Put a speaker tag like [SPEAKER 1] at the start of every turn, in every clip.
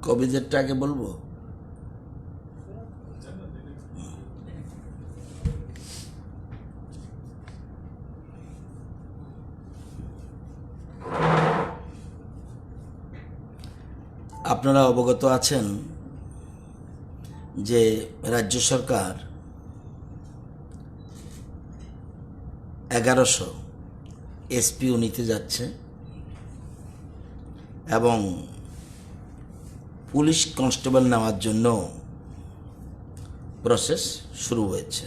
[SPEAKER 1] কবিদেরটা আগে বলবো। আপনারা অবগত আছেন যে রাজ্য সরকার 1100 এসপিও নিতে যাচ্ছে এবং পুলিশ কনস্টেবল নেওয়ার জন্য প্রসেস শুরু হয়েছে।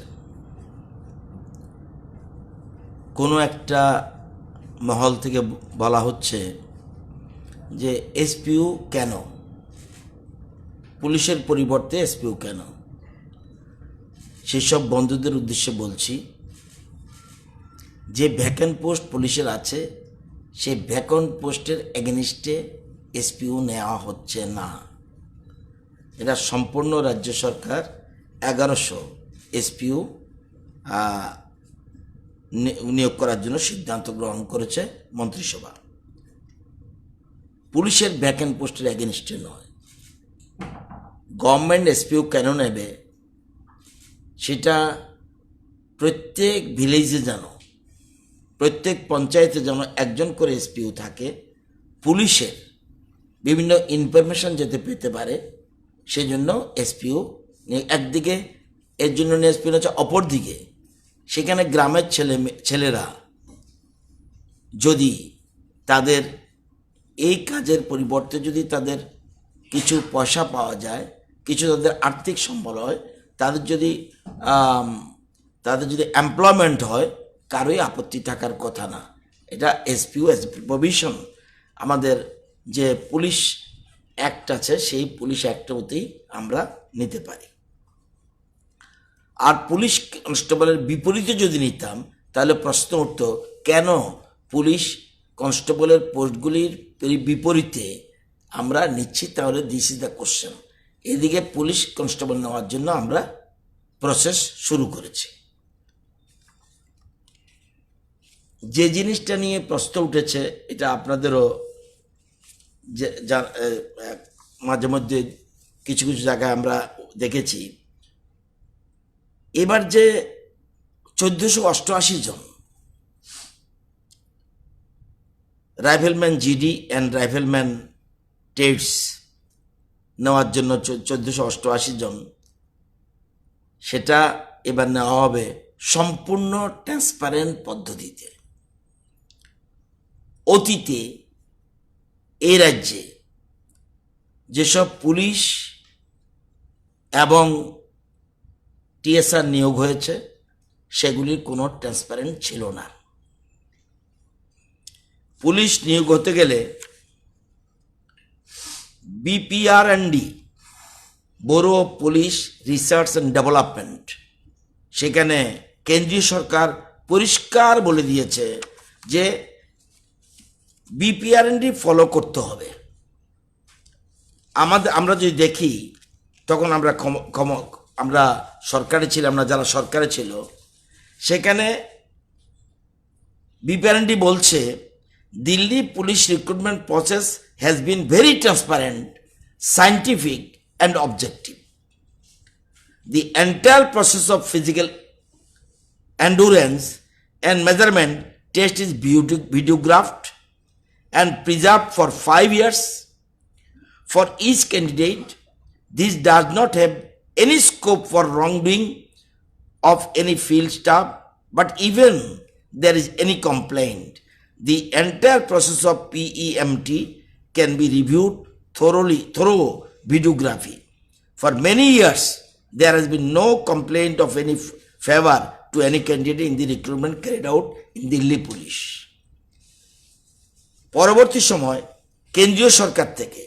[SPEAKER 1] কোনো একটা মহল থেকে বলা হচ্ছে যে এসপিও কেন, পুলিশের পরিবর্তে এসপিও কেন? সেসব বন্ধুদের উদ্দেশ্যে বলছি যে ভ্যাকেন্ট পোস্ট পুলিশের আছে, সেই ভ্যাকেন্ট পোস্টের এগেনিস্টে এসপিও নেওয়া হচ্ছে না। এটা সম্পূর্ণ রাজ্য সরকার 1100 এসপিও নিয়োগ করার জন্য সিদ্ধান্ত গ্রহণ করেছে মন্ত্রিসভা। পুলিশের ভ্যাকেন্ট পোস্টের এগেনিস্টে নয়। গভর্নমেন্ট এসপিও কেন নেবে সেটা প্রত্যেক ভিলেজে যেন, প্রত্যেক পঞ্চায়েতে যেন একজন করে এসপিও থাকে, পুলিশের বিভিন্ন ইনফরমেশন যাতে পেতে পারে সেজন্য এসপিও একদিকে এর জন্য এসপিও হচ্ছে, অপরদিকে সেখানে গ্রামের ছেলেরা যদি তাদের এই কাজের পরিবর্তে যদি তাদের কিছু পয়সা পাওয়া যায়, কিছু তাদের আর্থিক সম্বল হয়, তাদের যদি এমপ্লয়মেন্ট হয়, কারোই আপত্তি থাকার কথা না। এটা এসপিও এস প্রভিশন আমাদের যে পুলিশ অ্যাক্ট আছে সেই পুলিশ অ্যাক্টতেই আমরা নিতে পারি। আর পুলিশ কনস্টেবলের বিপরীতে যদি নিতাম তাহলে প্রশ্ন উঠত, কেন পুলিশ কনস্টেবলের পোস্টগুলির বিপরীতে আমরা নিচ্ছি? তাহলে দিস ইজ দ্য কোশ্চেন। এদিকে পুলিশ কনস্টেবল নেওয়ার জন্য আমরা প্রসেস শুরু করেছি। যে জিনিসটা নিয়ে প্রশ্ন উঠেছে, এটা আপনাদেরও মাঝে মধ্যে কিছু কিছু জায়গায় আমরা দেখেছি, এবার যে 1488 জন রাইফেলম্যান জিডি অ্যান্ড রাইফেলম্যান টেটস নেওয়ার জন্য 1488 জন, সেটা এবার নেওয়া হবে সম্পূর্ণ ট্রান্সপারেন্ট পদ্ধতিতে। অতীতে এই রাজ্যে যেসব পুলিশ এবং টিএসআর নিয়োগ হয়েছে সেগুলির কোনো ট্রান্সপারেন্ট ছিল না। পুলিশ নিয়োগ হতে গেলে BPR&D, bureau of police research and development, সেখানে কেন্দ্রীয় সরকার পরিষ্কার বলে দিয়েছে যে BPR&D ফলো করতে হবে। আমরা যদি দেখি, তখন আমরা সরকারে ছিলাম না, যারা সরকারে ছিল সেখানে BPR&D বলছে, Delhi police recruitment process has been very transparent, scientific and objective. The entire process of physical endurance and measurement test is videographed and preserved for 5 years for each candidate. This does not have any scope for wrongdoing of any field staff, but even there is any complaint, the entire process of PEMT can be reviewed through videography. For many years, there has been no complaint of any favor to any candidate in the recruitment carried out in Delhi Police. পরবর্তী সময় কেন্দ্রীয় সরকার থেকে,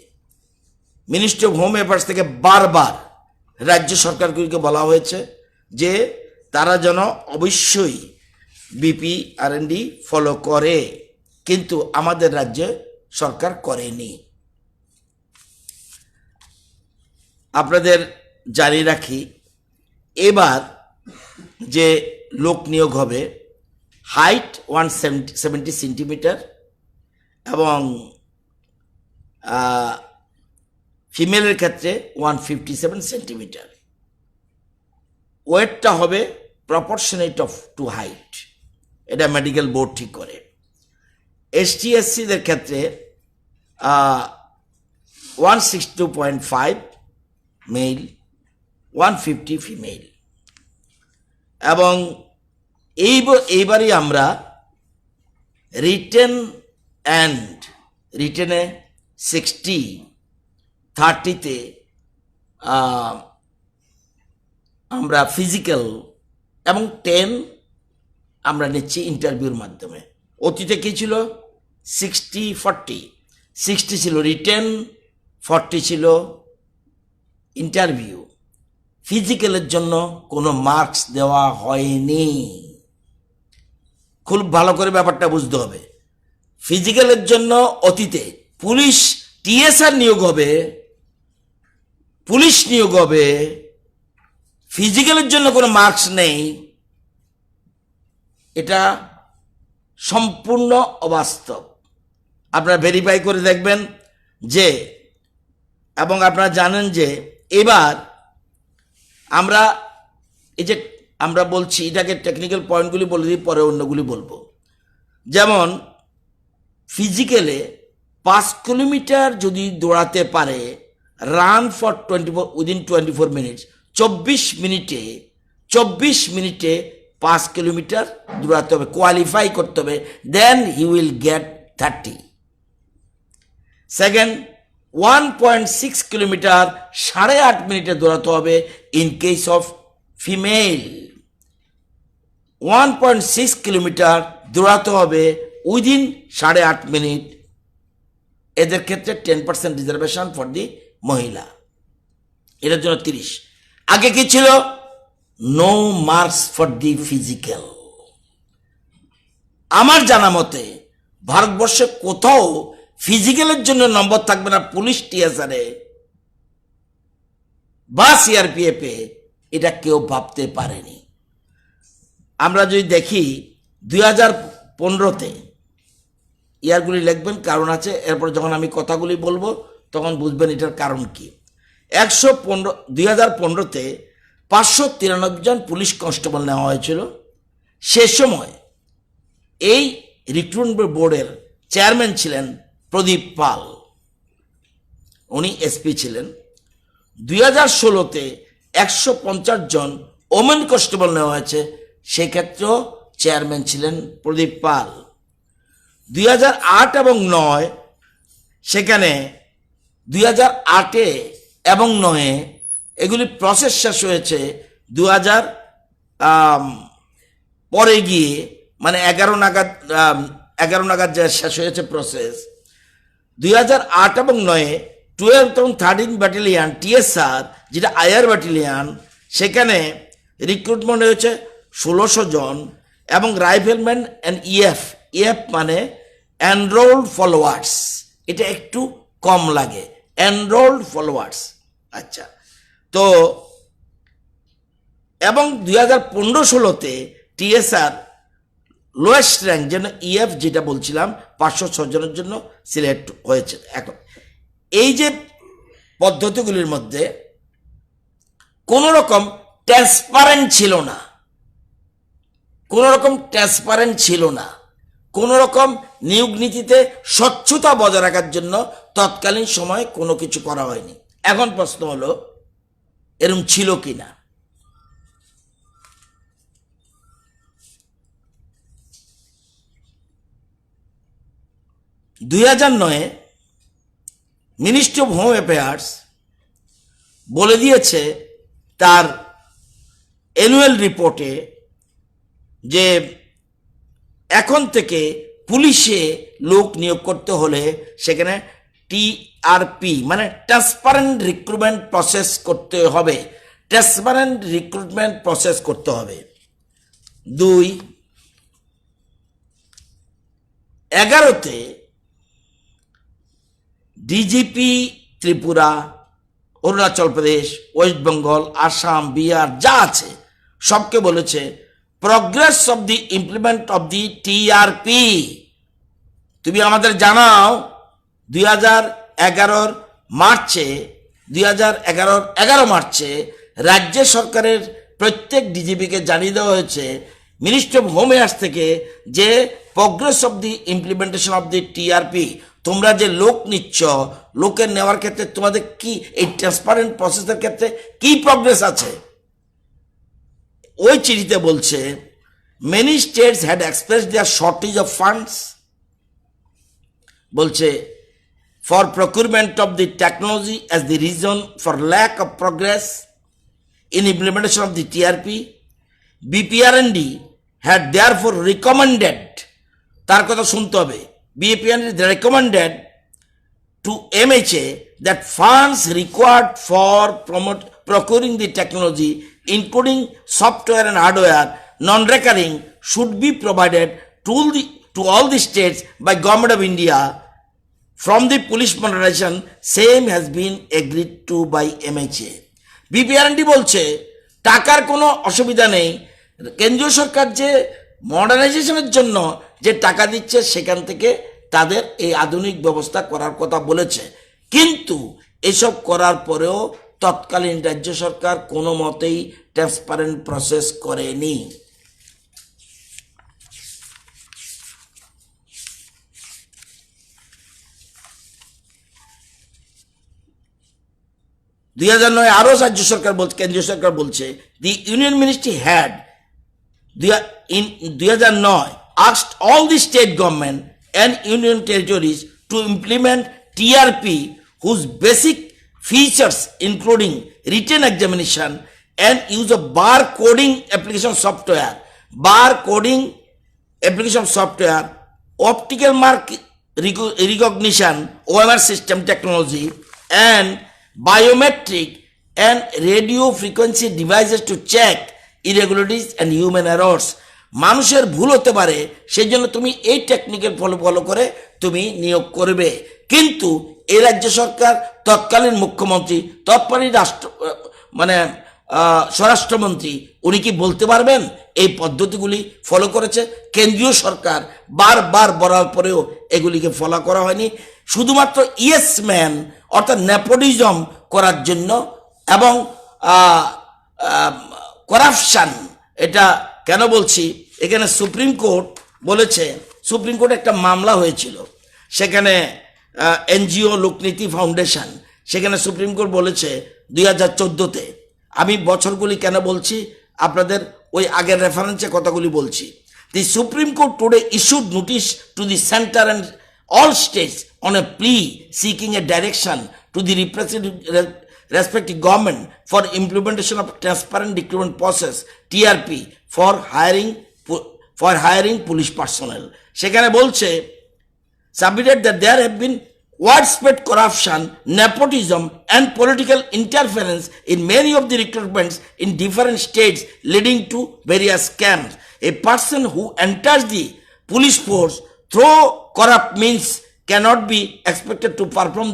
[SPEAKER 1] ministry of home affairs থেকে বারবার রাজ্য সরকারগুলিকে বলা হয়েছে যে তারা যেন অবশ্যই BPR&D ফলো করে, কিন্তু আমাদের রাজ্যে সরকার করেনি। আপনাদের জানিয়ে রাখি, এবার যে লোক নিয়োগ হবে, হাইট 170 সেন্টিমিটার এবং ফিমেলের ক্ষেত্রে 157 সেন্টিমিটার। ওয়েটটা হবে প্রপোর্শনেট অফ টু হাইট, এটা মেডিকেল বোর্ড ঠিক করে। এসটি এসসিদের ক্ষেত্রে 162.5 মেল, 150 ফিমেল। এবং এইবারই আমরা রিটেনে 60, 30-তে আমরা ফিজিক্যাল এবং 10 আমরা নিচ্ছি ইন্টারভিউর মাধ্যমে। অতীতে কি ছিল? 60-40, 60 ছিল রিটেন, 40 ছিল ইন্টারভিউ। ফিজিক্যালের জন্য কোনো মার্কস দেওয়া হয়নি। খুব ভালো করে ব্যাপারটা বুঝতে হবে। ফিজিক্যালের জন্য অতীতে পুলিশ টিএসআর নিয়োগ হবে, পুলিশ নিয়োগ হবে, ফিজিক্যালের জন্য কোনো মার্কস নেই। এটা সম্পূর্ণ অবাস্তব। আপনারা ভেরিফাই করে দেখবেন যে, এবং আপনারা জানেন যে এবার আমরা এই যে আমরা বলছি এটাকে টেকনিক্যাল পয়েন্টগুলি বলে দিই, পরে অন্যগুলি বলবো। যেমন ফিজিক্যালে 5 কিলোমিটার যদি দৌড়াতে পারে, রান ফর 24 মিনিটস, 24 মিনিটে 5 কিলোমিটার দৌড়াতে হবে, কোয়ালিফাই করতে হবে, then he will get 30। Second, 1.6 kilometre 8.5 মিনিটে দৌড়াতে হবে in case of female. 1.6 kilometre দৌড়াতে হবে উইদিন 8.5 মিনিট। এদের ক্ষেত্রে 10% রিজার্ভেশন ফর দি মহিলা, এটার জন্য 30। আগে কি ছিল? No marks for the physical. আমার জানা মতে ভারতবর্ষে কোথাও ফিজিক্যালের জন্য নম্বর থাকবে না পুলিশ টিএসআরে বা সিআরপিএফে, এটা কেউ ভাবতে পারেনি। আমরা যদি দেখি 2015-তে, ইয়ারগুলি লিখবেন, কারণ আছে, এরপরে যখন আমি কথাগুলি বলবো তখন বুঝবেন এটার কারণ কি। 2015-তে 593 জন পুলিশ কনস্টেবল নেওয়া হয়েছিল। সে সময় এই রিক্রুটমেন্ট বোর্ডের চেয়ারম্যান ছিলেন প্রদীপ পাল, উনি এসপি ছিলেন। 2016-তে 150 জন ওমেন কনস্টেবল নেওয়া হয়েছে, সেক্ষেত্রেও চেয়ারম্যান ছিলেন প্রদীপ পাল। 2008 এবং 9 সেখানে 2008-এ এবং 9-এ এগুলি প্রসেস শেষ হয়েছে। 2000 পরে গিয়ে মানে 11 নাগাদ যে শেষ হয়েছে প্রসেস। 2008 এবং 9-এ 12 এবং 13 ব্যাটালিয়ান টিএসআর, যেটা আয়ার ব্যাটালিয়ান, সেখানে রিক্রুটমেন্ট হয়েছে 1600 জন। এবং রাইফেলম্যান অ্যান্ড ইএফ মানে এনরোলড ফলোয়ার্স, এটা একটু কম লাগে, এনরোলড ফলোয়ার্স। আচ্ছা, তো এবং 2015-16-তে টিএসআর লোয়েস্ট র্যাঙ্ক যেন ইএফ যেটা বলছিলাম 506 জনের জন্য সিলেক্ট হয়েছে। এখন এই যে পদ্ধতিগুলির মধ্যে কোন রকম ট্রান্সপারেন্ট ছিল না, কোন রকম নিয়োগ নীতিতে স্বচ্ছতা বজায় রাখার জন্য তৎকালীন সময় কোনো কিছু করা হয়নি। এখন প্রশ্ন হলো এরকম ছিল কিনা। 2009-এ মিনিস্ট্রি অফ হোম অ্যাফেয়ার্স বলে দিয়েছে তার অ্যানুয়াল রিপোর্টে যে এখন থেকে পুলিশে লোক নিয়োগ করতে হলে সেখানে টিআরপি মানে ট্রান্সপারেন্ট রিক্রুটমেন্ট প্রসেস করতে হবে, 2011-তে ডিজিপি ত্রিপুরা, অরুণাচল প্রদেশ, ওয়েস্ট বেঙ্গল, আসাম, বিহার যা আছে সবকে বলেছে progress of the implement of the TRP তুমি আমাদের জানাও। 2011 মার্চে 2011 মার্চে রাজ্য সরকারের প্রত্যেক ডিজিপিকে জানিয়ে দেওয়া হয়েছে মিনিস্ট্রি অফ হোম অ্যাফেয়ার্স থেকে যে progress of the implementation of the TRP, তোমরা যে লোক নিচ্ছ, লোকের নেওয়ার ক্ষেত্রে তোমাদের কি এই ট্রান্সপারেন্ট প্রসেসের ক্ষেত্রে কি প্রোগ্রেস আছে। ওই চিঠিতে বলছে many states had expressed their shortage of funds, বলছে for procurement of the technology as the reason for lack of progress in implementation of the TRP. BPRND had therefore recommended, তার কথা শুনতে হবে, BPRND recommended to MHA that funds required for procuring the technology, including software and hardware, non-recurring, should be provided to all the states by Government of India. From the police modernization, same has been agreed to by MHA. BPRND বলছে টাকার কোনো অসুবিধা নেই, কেন্দ্রীয় সরকার যে মডার্নাইজেশনের জন্য যে টাকা দিচ্ছে সেখান থেকে তাদের এই আধুনিক ব্যবস্থা করার কথা বলেছে, কিন্তু এসব করার পরেও তৎকালীন রাজ্য সরকার কোনো মতেই ট্রান্সপারেন্ট প্রসেস করেনি। আরো রাজ্য সরকার বলছে, কেন্দ্রীয় সরকার বলছে the union ministry had in 2009 asked all the state government and union territories to implement TRP whose basic features including written examination and use of bar coding application software, optical mark recognition OMR system technology, and biometric and radio frequency devices to check irregularities and human errors. মানুষের ভুল হতে পারে, সেই জন্য তুমি এই technical follow করে তুমি নিয়োগ করবে। কিন্তু এই রাজ্য সরকার তৎকালীন মুখ্যমন্ত্রী, তৎকালীন স্বরাষ্ট্রমন্ত্রী, উনি কি বলতে পারবেন এই পদ্ধতিগুলি ফলো করেছে? কেন্দ্রীয় সরকার বারবার বলার পরেও এগুলিকে ফলো করা হয়নি, শুধুমাত্র ইয়েস ম্যান অর্থাৎ নেপোটিজম করার জন্য এবং করাপশন। এটা কেন বলছি, এখানে সুপ্রিম কোর্ট বলেছে, সুপ্রিম কোর্টে একটা মামলা হয়েছিল, সেখানে এনজিও লোকনীতি ফাউন্ডেশন, সেখানে সুপ্রিম কোর্ট বলেছে 2014-তে, আমি বছরগুলি কেন বলছি আপনাদের ওই আগের রেফারেন্সে কথাগুলি বলছি। দি supreme court today issued notice to the centre and all states on a plea seeking a direction to the respective government for implementation of transparent recruitment process TRP for hiring police personnel. সেখানে বলছে submitted that there have been widespread corruption, nepotism and political interference in many of the recruitments in different states leading to various scams. A person who enters the police force through corrupt means cannot be expected to perform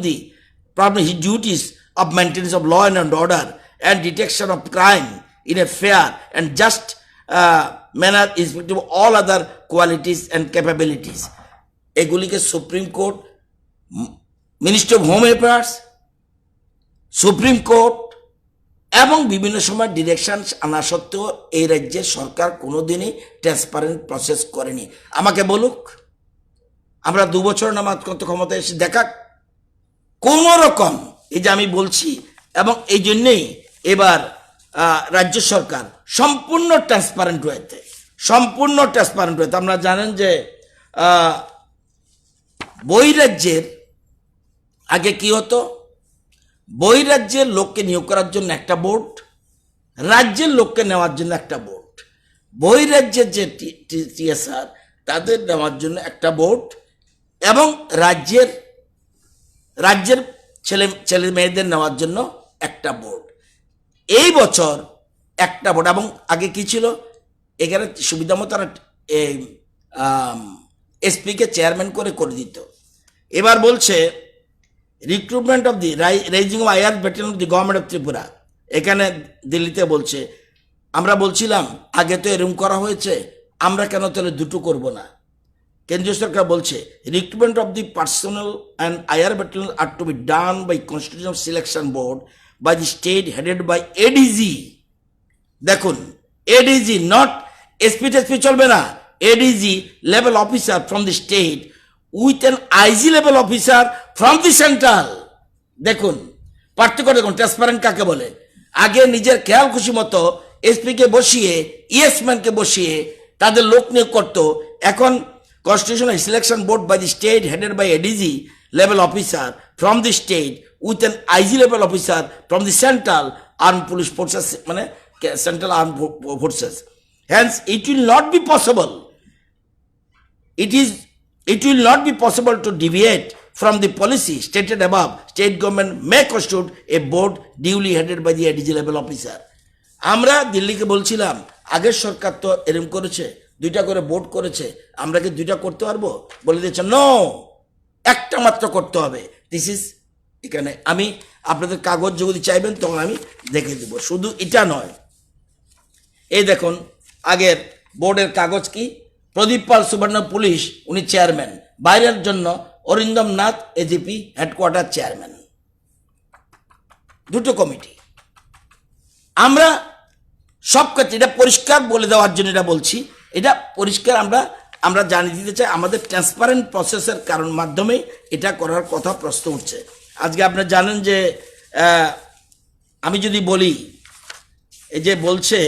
[SPEAKER 1] his duties of maintenance of law and order and detection of crime in a fair and just manner irrespective of all other qualities and capabilities. এগুলিকে supreme court, ministry of home affairs, supreme court এবং বিভিন্ন সময় direction আনা সত্ত্বেও এই রাজ্যের সরকার কোনোদিনই transparent process করেনি। আমাকে বলুক, আমরা 2 বছর নামাজ কত ক্ষমতা এসে দেখাক কোন রকম, এই যে আমি বলছি, এবং এই জন্যেই এবার রাজ্য সরকার সম্পূর্ণ ট্রান্সপারেন্ট হয়েছে। আপনারা জানেন যে বহিরাজ্যের আগে কি হতো, বহিরাজ্যের লোককে নিয়োগ করার জন্য একটা বোর্ড, রাজ্যের লোককে নেওয়ার জন্য একটা বোর্ড, বহিরাজ্যের যে টিএসআর তাদের নেওয়ার জন্য একটা বোর্ড এবং রাজ্যের ছেলে মেয়েদের নেওয়ার জন্য একটা বোর্ড। এই বছর একটা বোর্ড, এবং আগে কি ছিল, এখানে সুবিধা মতো তারা এসপিকে চেয়ারম্যান করে দিত। এবার বলছে recruitment of the rising of IR battalion of the government of Tripura, এখানে দিল্লিতে বলছে আমরা বলছিলাম আগে তো এরকম করা হয়েছে, আমরা কেন তাহলে দুটো করব না। কেন্দ্রীয় সরকার বলছে recruitment of the personnel and IR battalion are to be done by constitution selection board by the state headed by ADG. দেখুন, এডিজি, নট এসপি টেসপি চলবে না, ADG level officer from the state with an IG level officer from the central. দেখুন পার্থক্য, দেখুন transparent কাকে বলে। আগে নিজের খেয়াল খুশি মতো এসপিকে বসিয়ে ইয়েসম্যানকে বসিয়ে তাদের লোক নিয়োগ করতো, এখন constitutional selection board by the state headed by ADG level officer from the state with an IG level officer from the central arm police forces, মানে central arm forces. Hence it will not be possible, it will not be possible to deviate from the policy stated above. State government may constitute a board duly headed by the ADG level officer. আমরা দিল্লিকে বলছিলাম আগের সরকার তো এরকম করেছে, 2টা করে board করেছে, আমরা কি 2টা করতে পারবো? বলে দিয়েছে নো, একটা মাত্র করতে হবে। দিস ইজ, এখানে আমি আপনাদের কাগজ যদি চাইবেন তখন আমি দেখে দেব। শুধু এটা নয়, এই দেখুন আগের বোর্ডের কাগজ কি, প্রদীপ পাল সুবর্ণ পুলিশ উনি চেয়ারম্যান, বাইরের জন্য Arindam Nath AGP headquarter chairman, 2টো কমিটি। আমরা সব ক্ষেত্রে এটা পরিষ্কার বলে দেওয়ার জন্য এটা বলছি, এটা পরিষ্কার আমরা জানিয়ে দিতে চাই আমাদের ট্রান্সপারেন্ট প্রসেসের কারণ মাধ্যমে এটা করার কথা প্রশ্ন উঠছে। আজকে আপনারা জানেন যে আমি যদি বলি, এই যে বলছে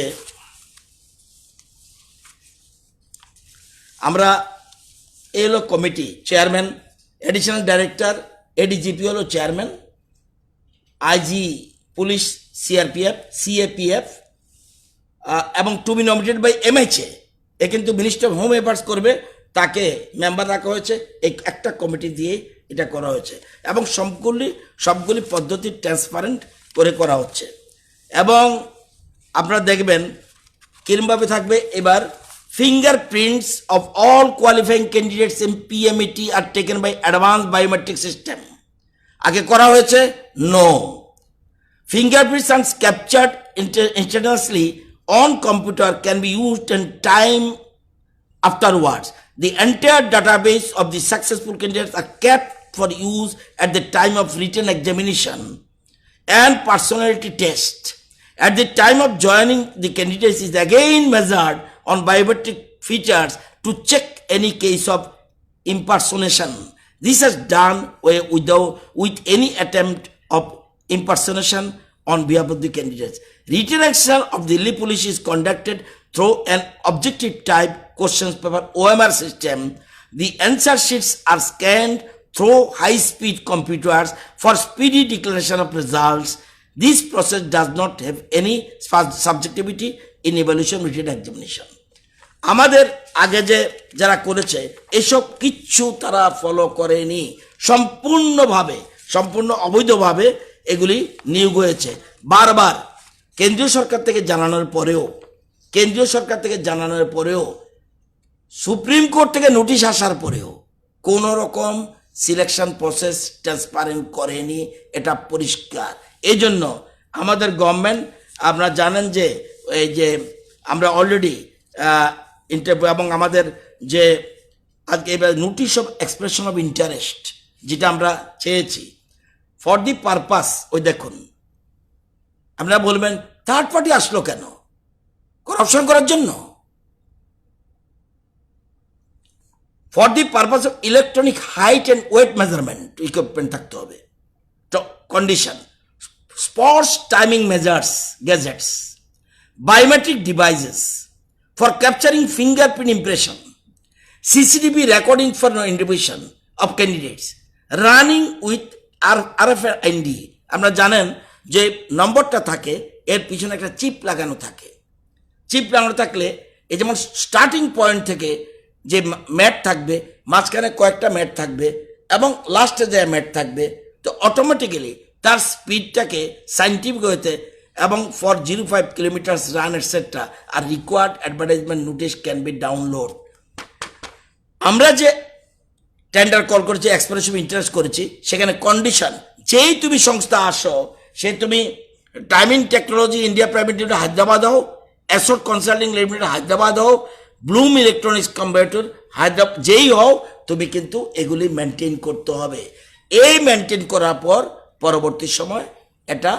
[SPEAKER 1] আমরা এই হলো committee, chairman, additional director, ADGP হলো chairman, IG police, CRPF, CAPF এবং to be nominated by MHA. এ কিন্তু মিনিস্টার অফ হোম অ্যাফেয়ার্স করবে, তাকে মেম্বার রাখা হয়েছে, এই একটা কমিটি দিয়ে এটা করা হয়েছে এবং সবগুলি পদ্ধতি ট্রান্সপারেন্ট করে করা হচ্ছে। এবং আপনারা দেখবেন কিরমভাবে থাকবে এবার, fingerprints of all qualifying candidates in PMET are taken by advanced biometric system. আগে করা হয়েছে no. Fingerprints are captured instantaneously on computer can be used in time afterwards. The entire database of the successful candidates are kept for use at the time of written examination and personality test. At the time of joining, the candidates is again measured on biometric features to check any case of impersonation. This is done with any attempt of impersonation on behalf of the candidates. Written exam of the Delhi Police is conducted through an objective type questions paper OMR system. The answer sheets are scanned through high-speed computers for speedy declaration of results. This process does not have any subjectivity in evaluation written examination. আমাদের আগে যে যারা করেছে এসব কিচ্ছু তারা follow করেনি, সম্পূর্ণ অবৈধভাবে এগুলি নিয়োগ হয়েছে। বারবার কেন্দ্রীয় সরকার থেকে জানানোর পরেও সুপ্রিম কোর্ট থেকে নোটিশ আসার পরেও কোনো রকম সিলেকশন প্রসেস ট্রান্সপারেন্ট করেনি, এটা পরিষ্কার। এই জন্য আমাদের গভর্নমেন্ট, আপনারা জানেন যে এই যে আমরা অলরেডি ইন্টারভিউ এবং আমাদের যে আজকে এবার notice of expression of interest যেটা আমরা চেয়েছি ফর দি পারপাস, ওই দেখুন আপনারা বলবেন থার্ড পার্টি আসলো কেন? করাপশন করার জন্য। For the purpose of electronic height and weight measurement equipment থাকতে হবে, condition, sports timing measures gadgets, biometric devices for capturing fingerprint impression, CCTV recording for identification of candidates, running with RFID। আপনারা জানেন যে নম্বরটা থাকে এর পিছনে একটা চিপ লাগানো থাকে, চিপ লাগানো থাকলে এই যেমন স্টার্টিং পয়েন্ট থেকে যে ম্যাট থাকবে, মাঝখানে কয়েকটা ম্যাট থাকবে এবং লাস্টে যে ম্যাট থাকবে, তো অটোমেটিক্যালি তার স্পিডটাকে সাইন্টিফিক হইতে এবং for 05 kilometres run etcetera R required advertisement notice can be download. আমরা যে টেন্ডার কল করেছি, এক্সপ্রেশন অফ ইন্টারেস্ট করেছি, সেখানে কন্ডিশন, যেই তুমি সংস্থা আসো, সে তুমি timing technology India private limited Hyderabad হও, অ্যাসোট কনসাল্টিং লিমিটেড হায়দ্রাবাদ হও, ব্লুম ইলেকট্রনিক্স কম্পিউটার হায়দ্রাবাদ যেই হও, তুমি কিন্তু এগুলি মেনটেন করতে হবে। এই মেনটেন করার পর পরবর্তী সময় এটা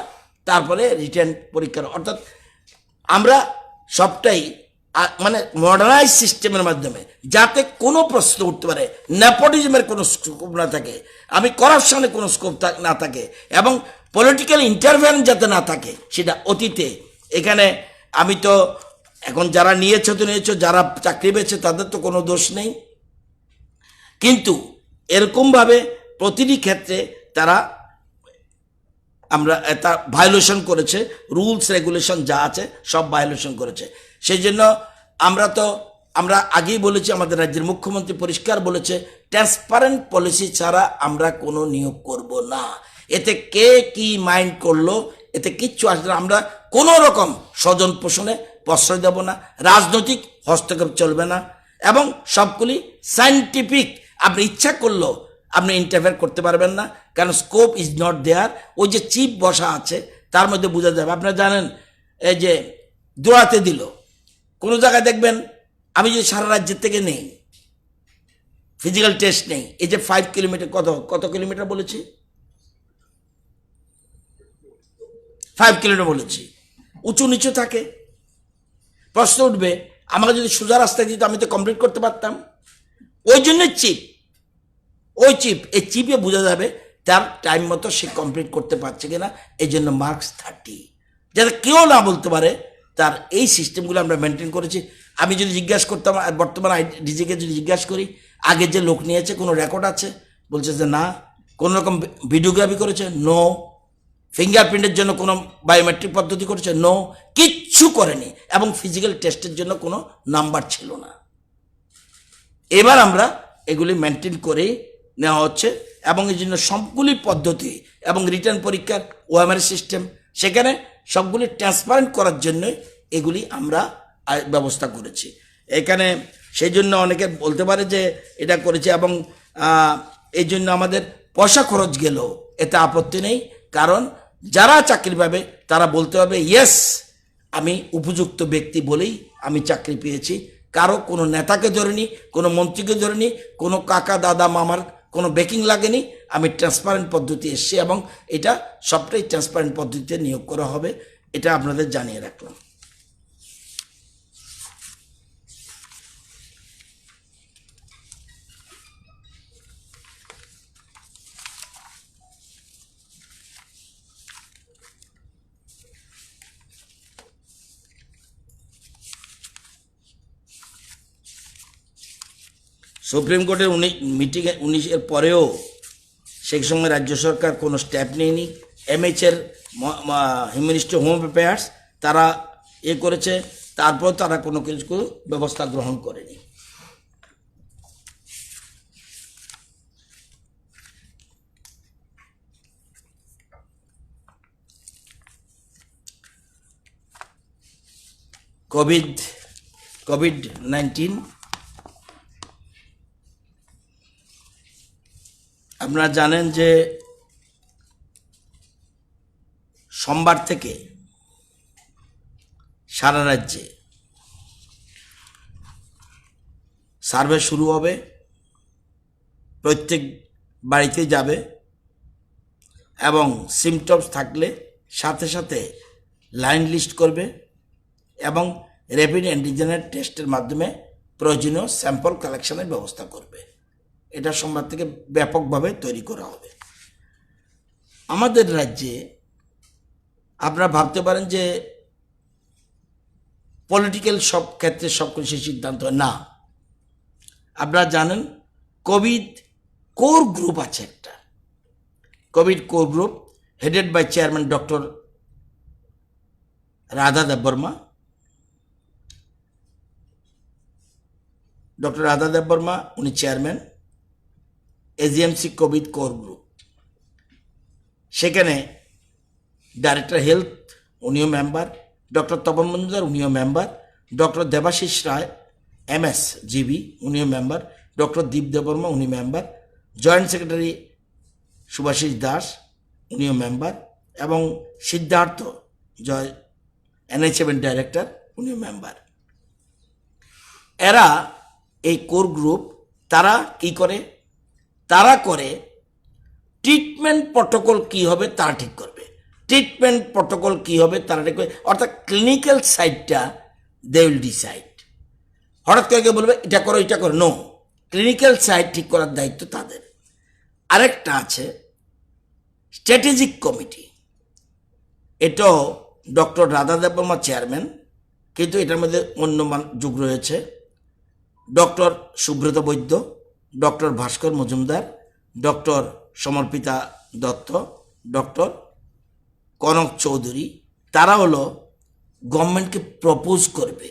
[SPEAKER 1] তারপরে রিটার্ন পরীক্ষার, অর্থাৎ আমরা সবটাই মানে মডার্নাইজ সিস্টেমের মাধ্যমে, যাতে কোনো প্রশ্ন উঠতে পারে, নেপোটিজমের কোনো স্কোপ না থাকে, আমি করাপশনের কোনো স্কোপ না থাকে, এবং পলিটিক্যাল ইন্টারভেন্স যাতে না থাকে, সেটা অতীতে। এখানে আমি তো এখন যারা নিয়েছে তো নিয়েছে, যারা চাকরি পেয়েছে তাদের তো কোনো দোষ নেই, কিন্তু এরকমভাবে প্রতিটি ক্ষেত্রে তারা আমরা তা ভায়োলেশন করেছে, রুলস রেগুলেশন যা আছে সব ভায়োলেশন করেছে। সেই জন্য আমরা আগেই বলেছি, আমাদের রাজ্যের মুখ্যমন্ত্রী পরিষ্কার বলেছে, ট্রান্সপারেন্ট পলিসি ছাড়া আমরা কোনো নিয়োগ করব না। এতে কে কি মাইন্ড করলো এতে কিচ্ছু আসবে না। আমরা কোনো রকম স্বজন পোষণে প্রশ্রয় দেব না, রাজনৈতিক হস্তক্ষেপ চলবে না, এবং সবগুলি সায়েন্টিফিক। আপনি ইচ্ছা করলেও আপনি ইন্টারফেয়ার করতে পারবেন না, কারণ স্কোপ ইজ নট দেয়ার। ওই যে চিপ বসা আছে তার মধ্যে বোঝা যাবে। আপনারা জানেন, এই যে দৌড়াতে দিল, কোনো জায়গায় দেখবেন, আমি যদি সারা রাজ্যের থেকে নেই, ফিজিক্যাল টেস্ট নেই, এই যে 5 কিলোমিটার, কত কিলোমিটার বলেছি, 5 কিলোমিটার বলেছি, উঁচু নিচু থাকে, প্রশ্ন উঠবে, আমাকে যদি সোজা রাস্তায় দিত আমি তো কমপ্লিট করতে পারতাম। ওই জন্য এই চিপে বোঝা যাবে তার টাইম মতো সে কমপ্লিট করতে পারছে কিনা। এই জন্য মার্কস 30, যাতে কেউ না বলতে পারে। তার এই সিস্টেমগুলো আমরা মেনটেন করেছি। আমি যদি জিজ্ঞাসা করতাম, বর্তমান ডিজিকে যদি জিজ্ঞাসা করি, আগে যে লোক নিয়েছে কোনো রেকর্ড আছে, বলছে যে না। কোনো রকম ভিডিওগ্রাফি করেছে, নো। ফিঙ্গারপ্রিন্টের জন্য কোনো বায়োমেট্রিক পদ্ধতি করেছে, নো, কিচ্ছু করেনি। এবং ফিজিক্যাল টেস্টের জন্য কোনো নাম্বার ছিল না। এবার আমরা এগুলি মেনটেন করেই নেওয়া হচ্ছে, এবং এই জন্য সবগুলি পদ্ধতি এবং রিটার্ন পরীক্ষার ওএমআর সিস্টেম, সেখানে সবগুলি ট্রান্সপারেন্ট করার জন্য এগুলি আমরা ব্যবস্থা করেছি এখানে। সেই জন্য অনেকে বলতে পারে যে এটা করেছে, এবং এই জন্য আমাদের পয়সা খরচ গেল, এতে আপত্তি নেই। কারণ যারা চাকরি পাবে তারা বলতে হবে, ইয়েস, আমি উপযুক্ত ব্যক্তি বলেই আমি চাকরি পেয়েছি। কারো কোনো নেতাকে ধরেনি, কোনো মন্ত্রীকে ধরেনি, কোনো কাকা দাদা মামার কোনো বেকিং লাগেনি। আমি ট্রান্সপারেন্ট পদ্ধতি এসেছি, এবং এটা সবটাই ট্রান্সপারেন্ট পদ্ধতিতে নিয়োগ করা হবে, এটা আপনাদের জানিয়ে রাখলাম। সুপ্রিম কোর্টের মিটিংয়ে 19-এর পরেও সেই সময় রাজ্য সরকার কোনো স্টেপ নেয়নি। এমএইচের মিনিস্ট্রি হোম অ্যাফেয়ার্স তারা করেছে, তারপর তারা কোনো কিছু ব্যবস্থা গ্রহণ করেনি। কোভিড-19 আপনারা জানেন যে সোমবার থেকে সারা রাজ্যে সার্ভে শুরু হবে, প্রত্যেক বাড়িতে যাবে, এবং সিমটমস থাকলে সাথে সাথে লাইন লিস্ট করবে, এবং র্যাপিড অ্যান্টিজেনের টেস্টের মাধ্যমে প্রয়োজনীয় স্যাম্পল কালেকশনের ব্যবস্থা করবে। এটা সোমবার থেকে ব্যাপকভাবে তৈরি করা হবে। আমাদের রাজ্যে আপনারা ভাবতে পারেন যে পলিটিক্যাল সব ক্ষেত্রে সব কিছু সিদ্ধান্ত না। আপনারা জানেন কোভিড কোর গ্রুপ আছে একটা, covid core group headed by chairman doctor Radha Debbarma. Doctor Radha Debbarma উনি chairman AGMC covid core group. সেখানে ডাইরেক্টর হেলথ উনিও মেম্বার, ডক্টর তপন মজুমদার উনিও member, doctor Debashis Roy MS GB উনিও মেম্বার, ডক্টর দীপ দেববর্মা উনি member, joint secretary Subhasis Das উনিও মেম্বার, এবং সিদ্ধার্থ জয় NH7 ডাইরেক্টর উনিও মেম্বার। এরা এই কোর গ্রুপ তারা কি করে, তারা করে ট্রিটমেন্ট প্রটোকল কি হবে তারা ঠিক করবে, ট্রিটমেন্ট প্রটোকল কি হবে তারা ঠিক করবে, অর্থাৎ ক্লিনিক্যাল সাইডটা দে উইল ডিসাইড। হঠাৎ করে কেউ বলবে এটা করো এটা করো, নো, ক্লিনিক্যাল সাইড ঠিক করার দায়িত্ব তাদের। আরেকটা আছে স্ট্র্যাটেজিক কমিটি, এটাও ডক্টর রাধা দেববর্মা চেয়ারম্যান, কিন্তু এটার মধ্যে অন্য যুগ রয়েছে ডক্টর সুব্রত বৈদ্য, ডক্টর ভাস্কর মজুমদার, ডক্টর সমর্পিতা দত্ত, ডক্টর কনক চৌধুরী। তারা হলো গভর্নমেন্টকে প্রপোজ করবে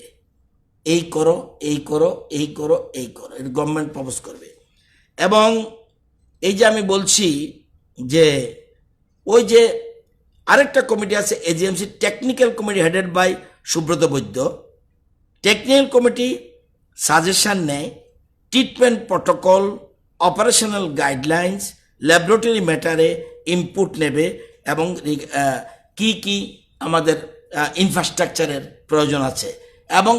[SPEAKER 1] এই করো এই করো এই করো এই করো, এটা গভর্নমেন্ট প্রপোজ করবে। এবং এই যে আমি বলছি যে ওই যে আরেকটা কমিটি আছে AGMC technical committee headed by Subrata Baidya, technical committee suggestion নেয়, treatment protocol, operational guidelines, laboratory ম্যাটারে ইনপুট নেবে এবং কি কি আমাদের ইনফ্রাস্ট্রাকচারের প্রয়োজন আছে। এবং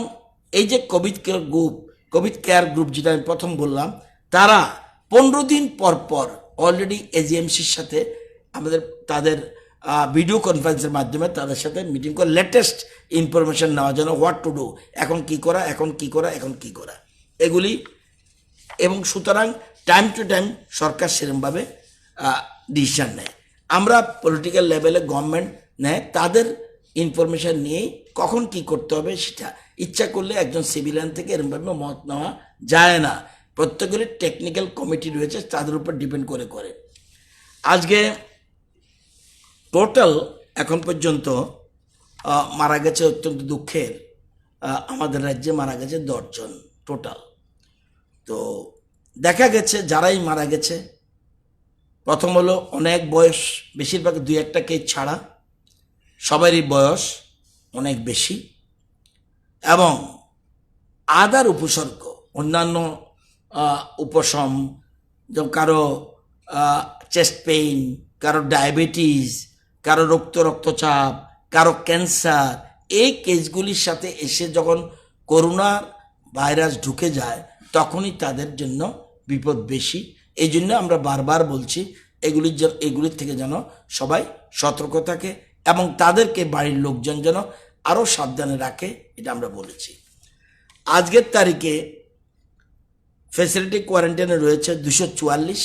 [SPEAKER 1] এই যে কোভিড কেয়ার গ্রুপ যেটা আমি প্রথম বললাম, তারা 15 দিন পর পর অলরেডি এজিএমসির সাথে আমাদের তাদের ভিডিও কনফারেন্সের মাধ্যমে তাদের সাথে মিটিং করে লেটেস্ট ইনফরমেশন নেওয়ার জন্য, হোয়াট টু ডু, এখন কি করা এখন কি করা এখন কি করা এগুলি। এবং সুতরাং টাইম টু টাইম সরকার সেরকমভাবে ডিসিশন নেয়। আমরা পলিটিক্যাল লেভেলে গভর্নমেন্ট নেয় তাদের ইনফরমেশন নিয়েই কখন কি করতে হবে সেটা ইচ্ছা করলে একজন সিভিলিয়ান থেকে এরকমভাবে মত নেওয়া যায় না। প্রত্যেকেরই টেকনিক্যাল কমিটি রয়েছে, তাদের উপর ডিপেন্ড করে। আজকে টোটাল এখন পর্যন্ত মারা গেছে, অত্যন্ত দুঃখের, আমাদের রাজ্যে মারা গেছে 10 জন টোটাল। তো দেখা গেছে যারাই মারা গেছে, প্রথম হলো অনেক বয়স, বেশিরভাগ 2-1টা কেস ছাড়া সবারই বয়স অনেক বেশি, এবং আদার উপসর্গ অন্যান্য উপশম, যেমন কারো চেস্ট পেইন, কারো ডায়াবেটিস, কারো রক্তচাপ, কারো ক্যান্সার, এই কেসগুলির সাথে এসে যখন করোনা ভাইরাস ঢুকে যায় তখনই তাদের জন্য বিপদ বেশি। এই জন্য আমরা বারবার বলছি এগুলির থেকে যেন সবাই সতর্ক থাকে এবং তাদেরকে বাড়ির লোকজন যেন আরও সাবধানে রাখে, এটা আমরা বলেছি। আজকের তারিখে ফ্যাসিলিটি কোয়ারেন্টাইনে রয়েছে 244,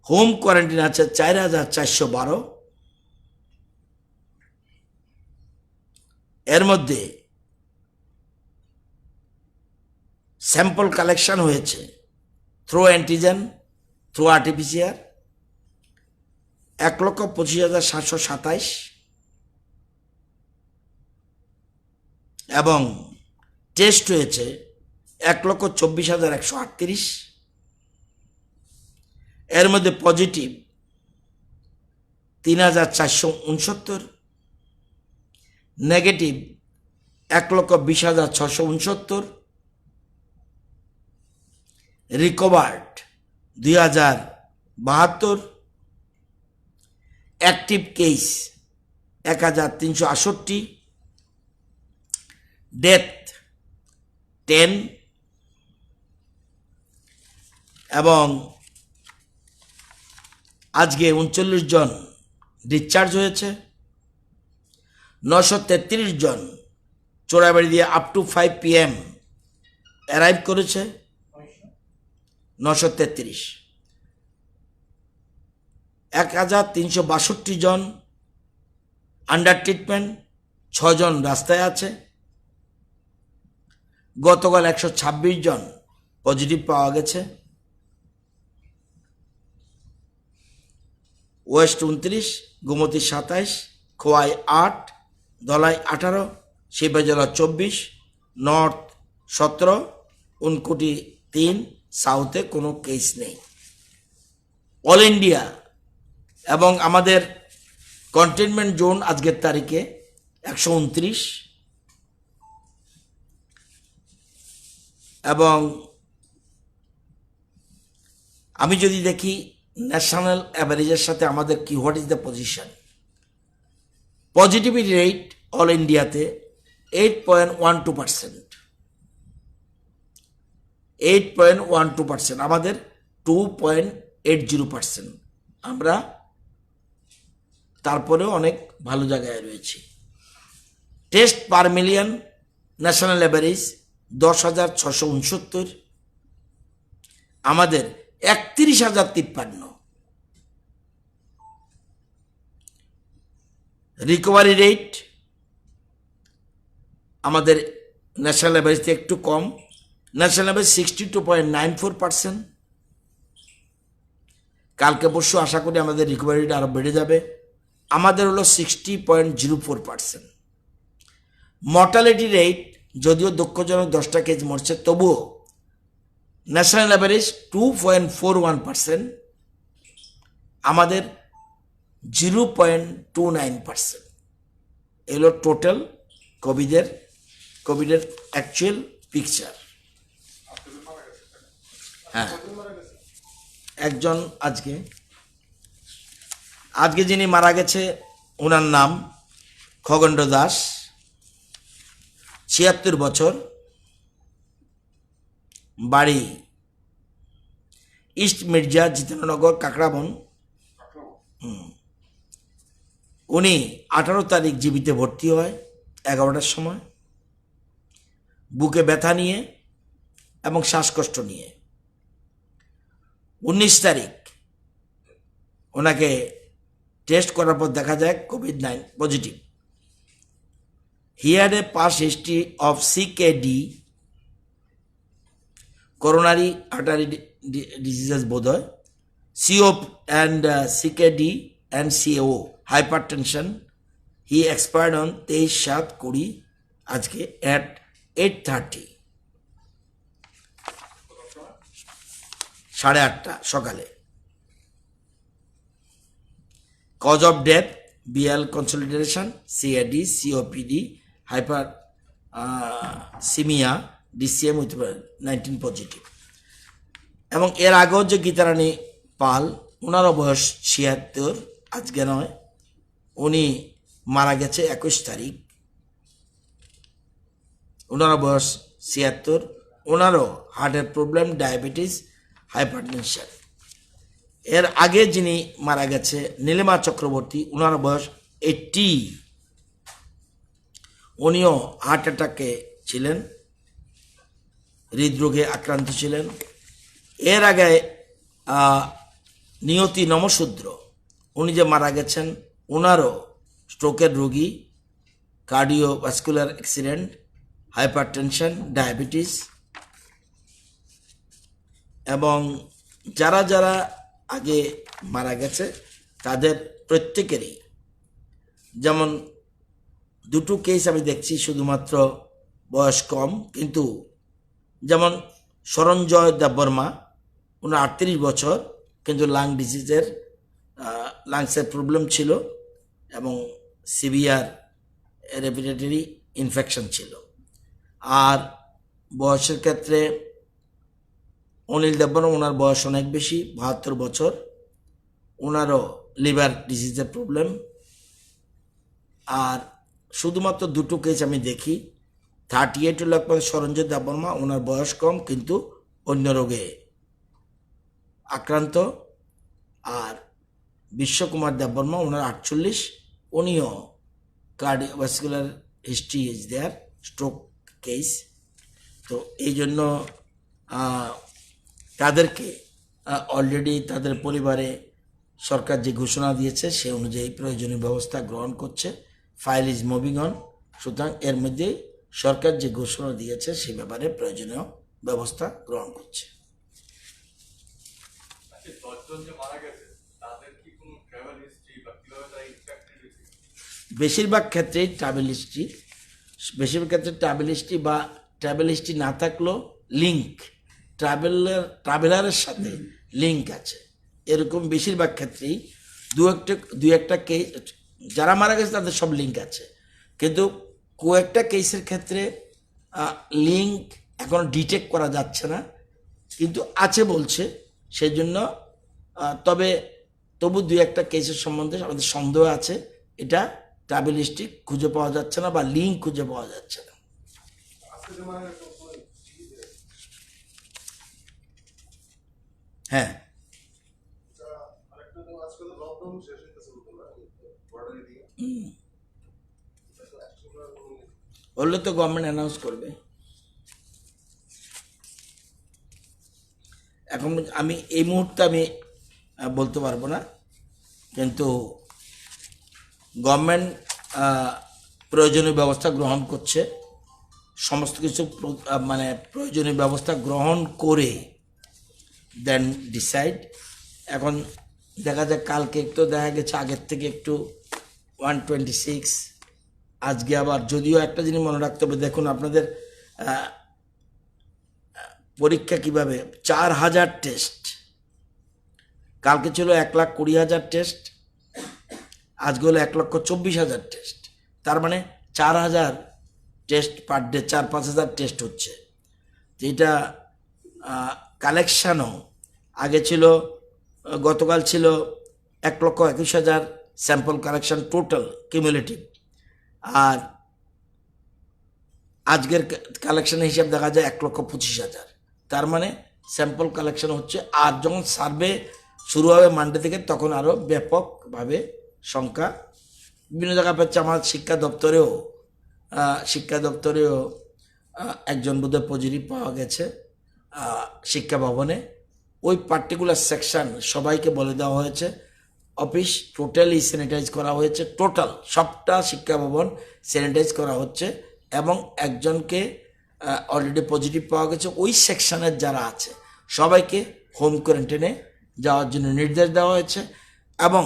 [SPEAKER 1] হোম কোয়ারেন্টাইন আছে 4412, এর মধ্যে স্যাম্পল কালেকশন হয়েছে থ্রু অ্যান্টিজেন, থ্রু আরটিপিসিআর 1,25,727, এবং টেস্ট হয়েছে 1,24,138, এর মধ্যে positive 3,469, negative 1,20,669, recovered 2,072, active case 1,368, death 10, এবং আজকে 39 জন ডিসচার্জ হয়েছে, 933 জন চোরাবাড়ি দিয়ে আপ টু 5 PM অ্যারাইভ করেছে, 933, 1,362 জন আন্ডার ট্রিটমেন্ট, 6 জন রাস্তায় আছে। গতকাল 126 জন পজিটিভ পাওয়া গেছে, ওয়েস্ট 29, গোমতী 27, খোয়াই 8, ধলাই 18, শিবজলা 24, নর্থ 17, উনকুটি 3, সাউথে কোনো কেস নেই। অল ইন্ডিয়া এবং আমাদের কন্টেনমেন্ট জোন আজকের তারিখে 129, এবং আমি যদি দেখি ন্যাশনাল অ্যাভারেজের সাথে আমাদের what is the position, positivity rate all ইন্ডিয়াতে 8.12%, 8.12%, আমাদের 2.80%। আমরা তারপরেও অনেক ভালো জায়গায় রয়েছি। Test per million national average 10,669, আমাদের 31,053। রিকভারি রেট আমাদের ন্যাশনাল অ্যাভারেজ থেকে একটু কম, ন্যাশনাল অ্যাভারেজ 62.94%। কালকে পরশু আশা করি আমাদের রিকভারি রেট আরও বেড়ে যাবে, আমাদের হলো 60.04%। মর্টালিটি রেট যদিও দুঃখজনক 10টা কেস মরছে, তবুও ন্যাশনাল অ্যাভারেজ 2.41%, আমাদের 0.29%। এগুলো টোটাল কোভিডের অ্যাকচুয়াল পিকচার। হ্যাঁ, একজন আজকে যিনি মারা গেছে ওনার নাম খগেন্দ্র দাস, 76 বছর, বাড়ি ইস্ট মির্জা জিতেন্দ্রনগর, কাকড়াবন। উনি 18 তারিখ জীবিতে ভর্তি হয় 11টার সময়, বুকে ব্যথা নিয়ে এবং শ্বাসকষ্ট নিয়ে। 19 তারিখ ওনাকে টেস্ট করার পর দেখা যায় COVID-19 positive. He had a past history of CKD, coronary artery diseases বোধ হয়, CO and CKD and CO, hypertension. He expired on 23/7/20 আজকে at 8:30, 8:30 সকালে। Cause of death BL consolidation, CAD, COPD, hypersemia, DCM with 19 positive. এবং এর আগেও যে গীতারানী পাল, ওনারও বয়স 76, আজকে নয়, উনি মারা গেছে 21 তারিখ, ওনারও বয়স 76, ওনারও হার্টের প্রবলেম, ডায়াবেটিস, হাইপারটেনশন। এর আগে যিনি মারা গেছে নীলিমা চক্রবর্তী, ওনার বয়স 80, উনিও হার্ট অ্যাটাকে ছিলেন, হৃদরোগে আক্রান্ত ছিলেন। এর আগে নিয়তি নমশূদ্র, উনি যে মারা গেছেন, ওনারও স্ট্রোকের রোগী, কার্ডিওভাস্কুলার অ্যাক্সিডেন্ট, হাইপারটেনশন, ডায়াবেটিস। এবং যারা যারা আগে মারা গেছে তাদের প্রত্যেকেরই, যেমন দুটো কেস আমি দেখছি শুধুমাত্র বয়স কম, কিন্তু যেমন শরঞ্জয় দেববর্মা, ওনার 38 বছর, কিন্তু লাংসের প্রবলেম ছিল এবং সিভিয়ার রেসপিরেটরি ইনফেকশন ছিল। আর বয়সের ক্ষেত্রে অনিল দেববর্মা, ওনার বয়স অনেক বেশি, 72 বছর, ওনারও লিভার ডিজিজের প্রবলেম। আর শুধুমাত্র দুটো কেস আমি দেখি, 38 হলো একমাত্র শরঞ্জয় দেববর্মা, ওনার বয়স কম কিন্তু অন্য রোগে আক্রান্ত। আর বিশ্বকুমার দেববর্মা, ওনার 48, উনিও cardiovascular history is there, stroke case. তো এই জন্য তাদেরকে অলরেডি তাদের পরিবারে সরকার যে ঘোষণা দিয়েছে সে অনুযায়ী প্রয়োজনীয় ব্যবস্থা গ্রহণ করছে। File is moving on. সুতরাং এর মধ্যে সরকার যে ঘোষণা দিয়েছে সে ব্যাপারে প্রয়োজনীয় ব্যবস্থা গ্রহণ করছে। বেশিরভাগ ক্ষেত্রে ট্রাভেল হিস্ট্রি বা ট্রাভেল হিস্ট্রি না থাকলেও লিঙ্ক, ট্রাভেলারের সাথে লিঙ্ক আছে, এরকম বেশিরভাগ ক্ষেত্রেই দু একটা কেস যারা মারা গেছে তাদের সব লিঙ্ক আছে, কিন্তু কয়েকটা কেসের ক্ষেত্রে লিঙ্ক এখনো ডিটেক্ট করা যাচ্ছে না, কিন্তু আছে বলছে। সেই জন্য তবু দু একটা কেসের সম্বন্ধে আমাদের সন্দেহ আছে, এটা ট্রাভেল হিস্ট্রি খুঁজে পাওয়া যাচ্ছে না বা লিঙ্ক খুঁজে পাওয়া যাচ্ছে না। হ্যাঁ, হলে তো গভর্নমেন্ট অ্যানাউন্স করবে। এখন আমি এই মুহূর্তে আমি বলতে পারবো না, কিন্তু গভর্নমেন্ট প্রয়োজনীয় ব্যবস্থা গ্রহণ করছে, সমস্ত কিছু মানে প্রয়োজনীয় ব্যবস্থা গ্রহণ করে দেন ডিসাইড। এখন দেখা যাক, কালকে একটু দেখা গেছে আগের থেকে একটু 126, আজকে আবার, যদিও একটা জিনিস মনে রাখতে হবে, দেখুন আপনাদের পরীক্ষা কিভাবে 4000 টেস্ট, কালকে ছিল 1,20,000 টেস্ট, আজকে হলো 1,24,000 টেস্ট, তার মানে 4,000 টেস্ট পার ডে, 4-5,000 টেস্ট হচ্ছে। যেটা কালেকশানও আগে ছিল, গতকাল ছিল 1,21,000 স্যাম্পল কালেকশন টোটাল কিউমুলেটিভ, আর আজকের কালেকশন হিসাব দেখা যায় 1,25,000, তার মানে স্যাম্পল কালেকশন হচ্ছে। আর যখন সার্ভে শুরু হবে মানডে থেকে, তখন আরও ব্যাপকভাবে সংখ্যা বিভিন্ন জায়গায় পাচ্ছে। আমার শিক্ষা দপ্তরেও একজন বোধহয় পজিটিভ পাওয়া গেছে শিক্ষা ভবনে। ওই পার্টিকুলার সেকশন সবাইকে বলে দেওয়া হয়েছে, অফিস টোটালি স্যানিটাইজ করা হয়েছে, টোটাল সবটা শিক্ষা ভবন স্যানিটাইজ করা হচ্ছে, এবং একজনকে অলরেডি পজিটিভ পাওয়া গেছে। ওই সেকশনের যারা আছে সবাইকে হোম কোয়ারেন্টাইনে যাওয়ার জন্য নির্দেশ দেওয়া হয়েছে, এবং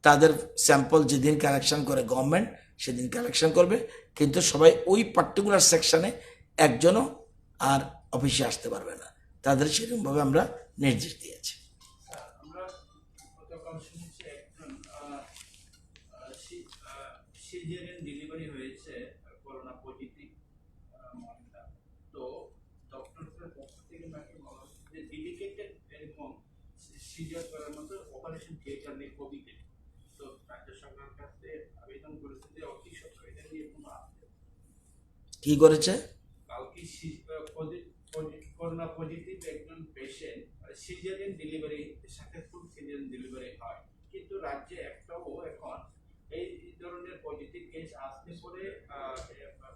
[SPEAKER 1] তাদের স্যাম্পল যেদিন কালেকশন করে গভর্নমেন্ট সেদিন কালেকশন করবে, কিন্তু সবাই ওই পার্টিকুলার সেকশনে একজনও আর অফিসে আসতে পারবে না, তাদের সেরকমভাবে আমরা নির্দেশ দিয়েছি।
[SPEAKER 2] আমরা গতকাল শুনেছি একজন সিজারিয়ান ডেলিভারি হয়েছে, করোনা পজিটিভ মহিলা। তো ডক্টরদের পক্ষ থেকে নাকি বলা হচ্ছে যে ডেডিকেটেড এরকম সিজার করার মতো অপারেশন থিয়েটার নেই কোভিডে। তো রাজ্য সরকারের কাছে আবেদন করেছে যে অতি সত্ত্বর এটা নিয়ে কোনো আপডেট
[SPEAKER 1] কি করেছে?
[SPEAKER 2] কালকে করোনা পজিটিভ একজন patient caesarean delivery, successful caesarean delivery হয়, কিন্তু রাজ্যে একটাও এখন এই ধরনের পজিটিভ কেস আসলে পরে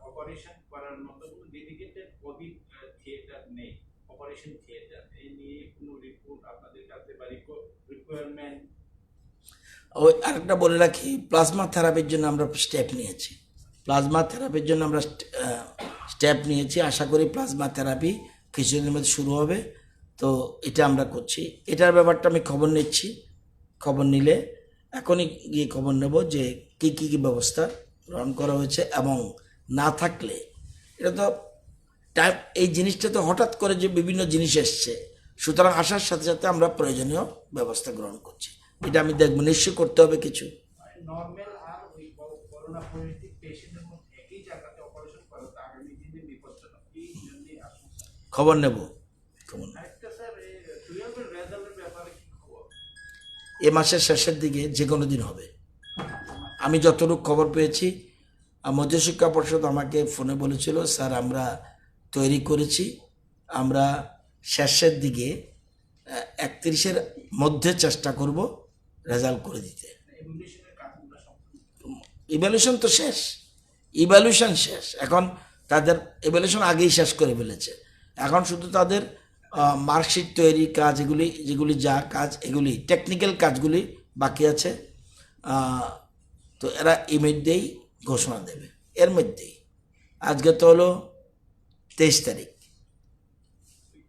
[SPEAKER 2] অপারেশন করার মতো কোনো ডেডিকেটেড কোভিড থিয়েটার নেই, অপারেশন থিয়েটার। এই নিয়ে কোনো রিপোর্ট আপনাদের কাছে বা রিকোয়ারমেন্ট?
[SPEAKER 1] ওই আরেকটা বলে রাখি, প্লাজমা থেরাপির জন্য আমরা স্টেপ নিয়েছি, আশা করি প্লাজমা থেরাপি কিছুদিনের মধ্যে শুরু হবে। তো এটা আমরা করছি, এটার ব্যাপারটা আমি খবর নিচ্ছি, খবর নিলে এখনই গিয়ে খবর নেব যে কী কী ব্যবস্থা গ্রহণ করা হয়েছে, এবং না থাকলে এটা তো টাইম, এই জিনিসটা তো হঠাৎ করে যে বিভিন্ন জিনিস এসছে, সুতরাং আসার সাথে সাথে আমরা প্রয়োজনীয় ব্যবস্থা গ্রহণ করছি। এটা আমি দেখবো, নিশ্চয় করতে হবে কিছু।
[SPEAKER 2] নরমাল আর ওই করোনা পজিটিভ পেশেন্টের মধ্যে একই জায়গাতে অপারেশন করা তো আগামী দিনে বিপজ্জনক, এই জন্যই আশঙ্কা।
[SPEAKER 1] খবর নেব।
[SPEAKER 2] আরেকটা স্যার, এই 12 এর রেজাল্টের ব্যাপারে কি খবর?
[SPEAKER 1] এ মাসের শেষের দিকে যে কোনো দিন হবে, আমি যতটুকু খবর পেয়েছি। মধ্যশিক্ষা পর্ষদ আমাকে ফোনে বলেছিল, স্যার আমরা তৈরি করেছি, আমরা শেষের দিকে 31-এর মধ্যে চেষ্টা করব রেজাল্ট করে দিতে।
[SPEAKER 2] এভলিউশনের কাজগুলো সম্পূর্ণ
[SPEAKER 1] ইভ্যালুয়েশন তো শেষ, ইভ্যালুয়েশন শেষ, এখন তাদের ইভ্যালুয়েশন আগেই শেষ করে ফেলেছে, এখন শুধু তাদের মার্কশিট তৈরি কাজ, যেগুলি যা কাজ, এগুলি টেকনিক্যাল কাজগুলি বাকি আছে। তো এরা ইমিডিয়েটই ঘোষণা দেবে, এর মধ্যেই। আজকে তো হলো 23 তারিখ,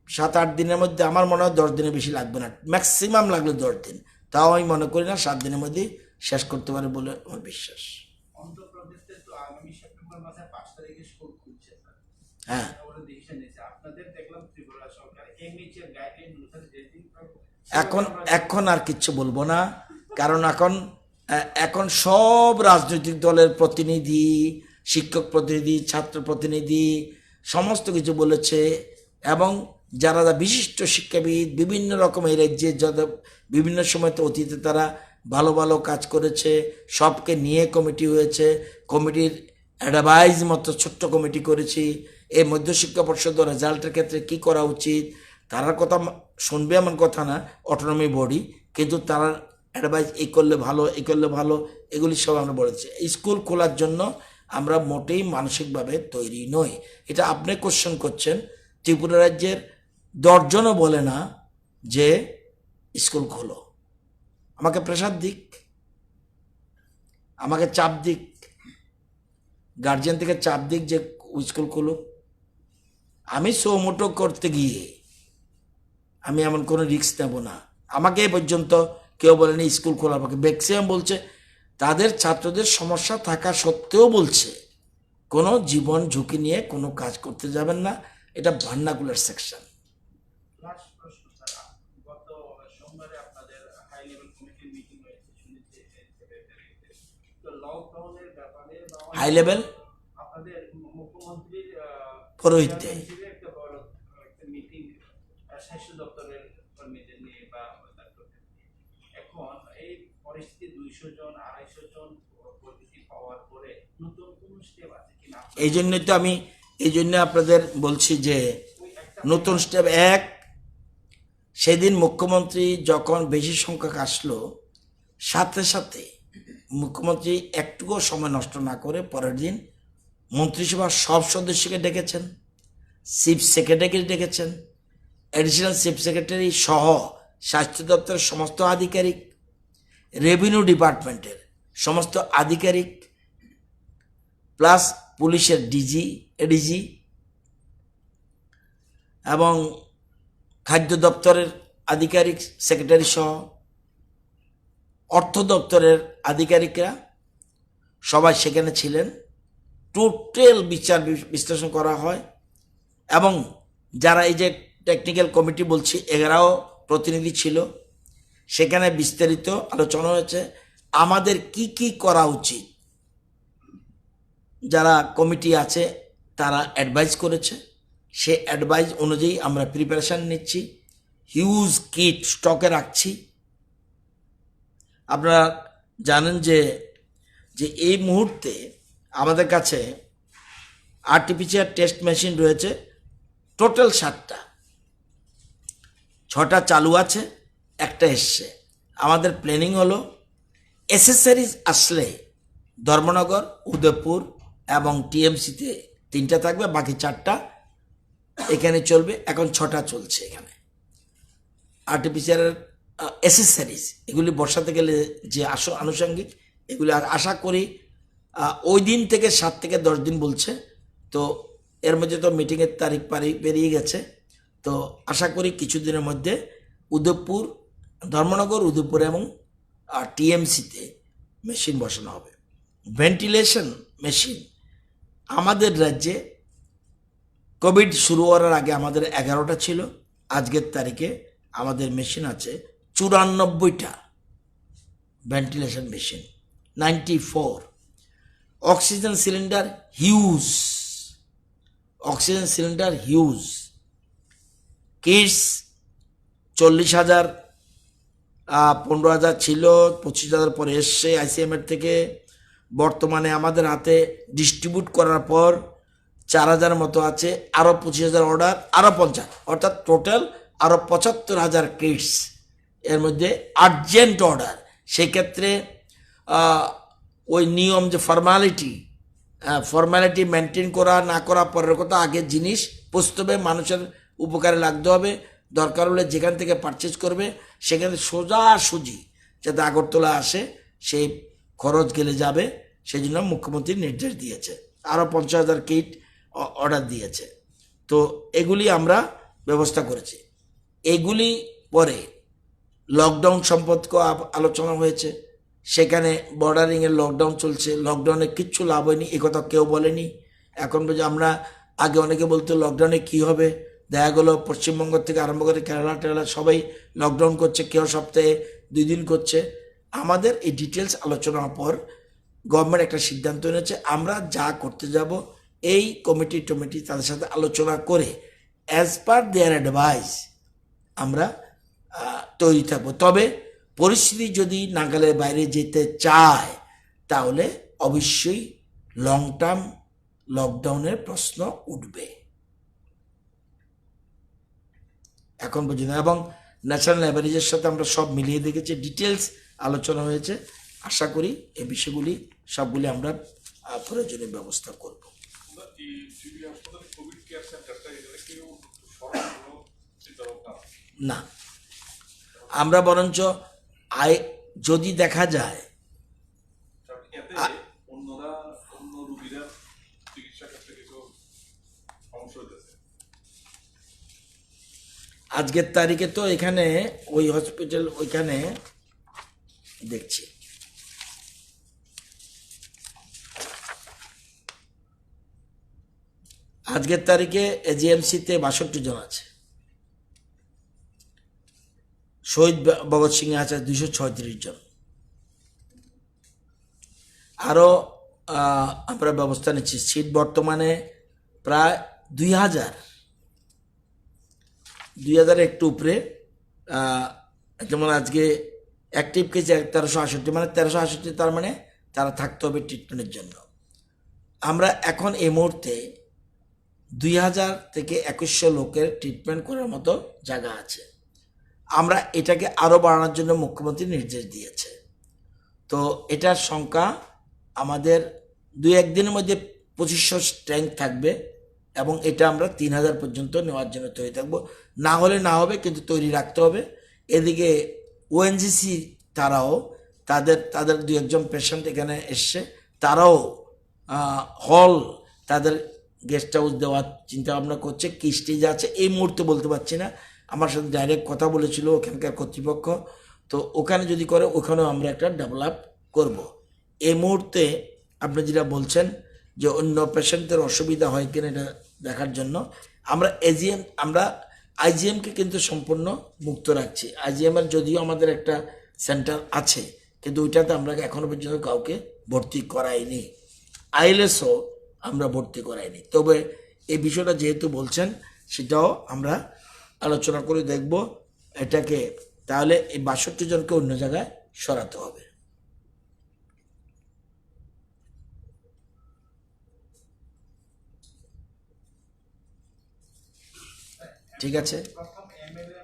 [SPEAKER 1] 7-8 দিনের মধ্যে, আমার মনে হয় 10 দিনের বেশি লাগবে না, ম্যাক্সিমাম লাগলে 10 দিন, তাও আমি মনে করি না 7 দিনের মধ্যেই শেষ করতে পারে বলে আমার বিশ্বাস।
[SPEAKER 2] অন্ধ্রপ্রদেশে তো আগামী সেপ্টেম্বর মাসে 5 তারিখে স্কুল খুলছে স্যার,
[SPEAKER 1] হ্যাঁ,
[SPEAKER 2] ওরা ডিসিশন নিয়েছে। আপনাদের দেখলাম ত্রিপুরা সরকার এমএইচএর গাইডলাইন অনুসারে যেদিন
[SPEAKER 1] এখন আর কিচ্ছু বলবো না, কারণ এখন সব রাজনৈতিক দলের প্রতিনিধি, শিক্ষক প্রতিনিধি, ছাত্র প্রতিনিধি সমস্ত কিছু বলেছে, এবং যারা বিশিষ্ট শিক্ষাবিদ বিভিন্ন রকম এই রাজ্যে, যারা বিভিন্ন সময় তো অতীতে তারা ভালো ভালো কাজ করেছে, সবকে নিয়ে কমিটি হয়েছে, কমিটির অ্যাডভাইস মতো ছোট্ট কমিটি করেছি। এই মধ্যশিক্ষা পর্ষদ রেজাল্টের ক্ষেত্রে কি করা উচিত, তারার কথা শুনবে এমন কথা না, অটোনমি বডি, কিন্তু তারা অ্যাডভাইস এই করলে ভালো, এই করলে ভালো, এগুলি সব আমরা বলেছি। স্কুল খোলার জন্য আমরা মোটেই মানসিকভাবে তৈরি নই। এটা আপনি কোশ্চেন করছেন, ত্রিপুরা রাজ্যের 10 জনও বলে না যে স্কুল খোলো। আমাকে প্রেশার দিক, আমাকে চাপ দিক, গার্জিয়ান থেকে চাপ দিক যে স্কুল খোলো। আমি সৌমোটো করতে গিয়ে আমি এমন কোনো রিস্ক নেব না। আমাকে এ পর্যন্ত কেউ বলেনি স্কুল খোলার পক্ষে। ম্যাক্সিমাম বলছে তাদের ছাত্রদের সমস্যা থাকা সত্ত্বেও বলছে কোনো জীবন ঝুঁকি নিয়ে কোনো কাজ করতে যাবেন না, এটা ভার্নাকুলার সেকশন।
[SPEAKER 2] লাস্ট প্রশ্ন স্যার, গত সোমবারে আপনাদের হাই লেভেল কমিটির মিটিং হয়েছে শুনেছি, তো লকডাউনের ব্যাপারে বা
[SPEAKER 1] হাই লেভেল
[SPEAKER 2] আপনাদের মুখ্যমন্ত্রীর
[SPEAKER 1] পৌরোহিত্যে
[SPEAKER 2] হিসেবে একটা বড় একটা মিটিং স্বাস্থ্য দপ্তরের কর্মীদের নিয়ে বা ডাক্তারদের নিয়ে। এখন এই পরিস্থিতি 200 জন 250 জন পজিটিভ পাওয়ার পরে নতুন কোন স্টেপ আছে কিনা?
[SPEAKER 1] এই জন্য আপনাদের বলছি যে
[SPEAKER 2] ওই একটা
[SPEAKER 1] নতুন স্টেপ এক, সেদিন মুখ্যমন্ত্রী যখন বেশি সংখ্যক আসলো, সাথে সাথে মুখ্যমন্ত্রী একটুকুও সময় নষ্ট না করে পরের দিন মন্ত্রিসভার সব সদস্যকে ডেকেছেন, চিফ সেক্রেটারিকে ডেকেছেন, অ্যাডিশনাল চিফ সেক্রেটারি সহ স্বাস্থ্য দপ্তরের সমস্ত আধিকারিক, রেভিনিউ ডিপার্টমেন্টের সমস্ত আধিকারিক, প্লাস পুলিশের ডিজি, এডিজি এবং খাদ্য দপ্তরের আধিকারিক সেক্রেটারি সহ অর্থ দপ্তরের আধিকারিকরা সবাই সেখানে ছিলেন। টোটাল বিচার বিশ্লেষণ করা হয় এবং যারা এই যে টেকনিক্যাল কমিটি বলছি 11 প্রতিনিধি ছিল, সেখানে বিস্তারিত আলোচনা হয়েছে আমাদের কি কি করা উচিত। যারা কমিটি আছে তারা অ্যাডভাইস করেছে, সে অ্যাডভাইস অনুযায়ী আমরা প্রিপারেশান নিচ্ছি, হিউজ কিট স্টকে রাখছি। আপনারা জানেন যে এই মুহূর্তে আমাদের কাছে আরটিপিসিআর টেস্ট মেশিন রয়েছে টোটাল 7টা, 6টা চালু আছে, একটা এসছে। আমাদের প্ল্যানিং হলো এসেসারিজ আসলে ধর্মনগর, উদয়পুর এবং টিএমসিতে 3টা থাকবে, বাকি 4টা এখানে চলবে। এখন 6টা চলছে এখানে আরটিপিসিআর এসেসারিজ, এগুলি বসাতে গেলে যে আনুষঙ্গিক, এগুলি আশা করি ওই দিন থেকে 7 থেকে 10 দিন বলছে, তো এর মধ্যে তো মিটিংয়ের তারিখ পেরিয়ে গেছে, তো আশা করি কিছুদিনের মধ্যে উদয়পুর, ধর্মনগর, উদয়পুর এবং টিএমসিতে মেশিন বসানো হবে। ভেন্টিলেশন মেশিন আমাদের রাজ্যে কোভিড শুরু হওয়ার আগে আমাদের 11টা ছিল, আজকের তারিখে আমাদের মেশিন আছে 94টা ventilation machine, 94। Oxygen cylinder huge, oxygen cylinder huge. Kits 40,000, 15,000 ছিল, 25,000 পরে এসছে আইসিএমের থেকে। বর্তমানে আমাদের হাতে ডিস্ট্রিবিউট করার পর 4,000 মতো আছে, আরও 25,000 অর্ডার, আরও 50, অর্থাৎ টোটাল আরও 75,000 কিটস এর মধ্যে আর্জেন্ট অর্ডার। সেক্ষেত্রে ওই নিয়ম যে ফর্মালিটি মেনটেন করা না করা পরের কথা, আগে জিনিস প্রস্তুবে মানুষের উপকারে লাগতে হবে। দরকার হলে যেখান থেকে পারচেজ করবে সেখানে সোজাসুজি যাতে আগরতলা আসে, সেই খরচ গেলে যাবে, সেই জন্য মুখ্যমন্ত্রী নির্দেশ দিয়েছে। আরও 50,000 কিট অর্ডার দিয়েছে, তো এগুলি আমরা ব্যবস্থা করেছি। এগুলি পরে লকডাউন সম্পর্কে আলোচনা হয়েছে, সেখানে বর্ডারিংয়ের লকডাউন চলছে, লকডাউনে কিচ্ছু লাভ হয়নি, এ কথা কেউ বলেনি। এখন আমরা আগে অনেকে বলতো লকডাউনে কি হবে, দেখা গেলো পশ্চিমবঙ্গ থেকে আরম্ভ করে কেরালা সবাই লকডাউন করছে, কেউ সপ্তাহে 2 দিন করছে। আমাদের এই ডিটেলস আলোচনার পর গভর্নমেন্ট একটা সিদ্ধান্ত নিয়েছে, আমরা যা করতে যাব এই কমিটি তাদের সাথে আলোচনা করে অ্যাজ পার দেয়ার অ্যাডভাইস আমরা তৈরি থাকবো। তবে পরিস্থিতি যদি নাগালের বাইরে যেতে চায় তাহলে অবশ্যই লং টার্ম লকডাউনের প্রশ্ন উঠবে এখন পর্যন্ত। এবং ন্যাশনাল অ্যাভারেজের সাথে আমরা সব মিলিয়ে দেখেছি, ডিটেলস আলোচনা হয়েছে। আশা করি এই বিষয়গুলি সবগুলি আমরা প্রয়োজনীয় ব্যবস্থা করব। না, আমরা বরঞ্চ যদি দেখা যায় আজকের তারিখে তো এখানে ওই হসপিটাল ওইখানে দেখছি আজকের তারিখে এজিএমসিতে 62 জন আছে, শহীদ ভগৎ সিং আছে 236 জন। আরও আমরা ব্যবস্থা নিচ্ছি, সিট বর্তমানে প্রায় 2000 একটু উপরে। যেমন আজকে অ্যাক্টিভ কেস 1368, মানে 1368, তার মানে তারা থাকতে হবে ট্রিটমেন্টের জন্য। আমরা এখন এই মুহূর্তে 2000 থেকে 2100 লোকের ট্রিটমেন্ট করার মতো জায়গা আছে। আমরা এটাকে আরও বাড়ানোর জন্য মুখ্যমন্ত্রী নির্দেশ দিয়েছে। তো এটার সংখ্যা আমাদের 2-1 দিনের মধ্যে 2500 স্ট্রেংথ থাকবে এবং এটা আমরা 3000 পর্যন্ত নেওয়ার জন্য তৈরি থাকবো। না হলে না হবে, কিন্তু তৈরি রাখতে হবে। এদিকে ওএনজিসি তারাও তাদের 2-1 জন পেশেন্ট এখানে এসছে, তারাও হল তাদের গেস্ট হাউস দেওয়ার চিন্তা ভাবনা করছে। কি স্টেজ আছে এই মুহূর্তে বলতে পারছি না, আমার সাথে ডাইরেক্ট কথা বলেছিল ওখানকার কর্তৃপক্ষ। তো ওখানে যদি করে ওখানেও আমরা একটা ডেভেলপ করব। এই মুহূর্তে আপনি যেটা বলছেন যে অন্য পেশেন্টদের অসুবিধা হয় কিনা এটা দেখার জন্য আমরা আইজিএমকে কিন্তু সম্পূর্ণ মুক্ত রাখছি। আইজিএমের যদিও আমাদের একটা সেন্টার আছে, কিন্তু ওইটাতে আমরা এখনো পর্যন্ত কাউকে ভর্তি করাইনি। আইএলএসও আমরা ভর্তি করাইনি। তবে এই বিষয়টা যেহেতু বলছেন সেটাও আমরা আলোচনা করে দেখব এটাকে, তাহলে এই 62 জনকে অন্য জায়গায় সরাতে হবে। ঠিক আছে,
[SPEAKER 2] প্রথম এমএলএ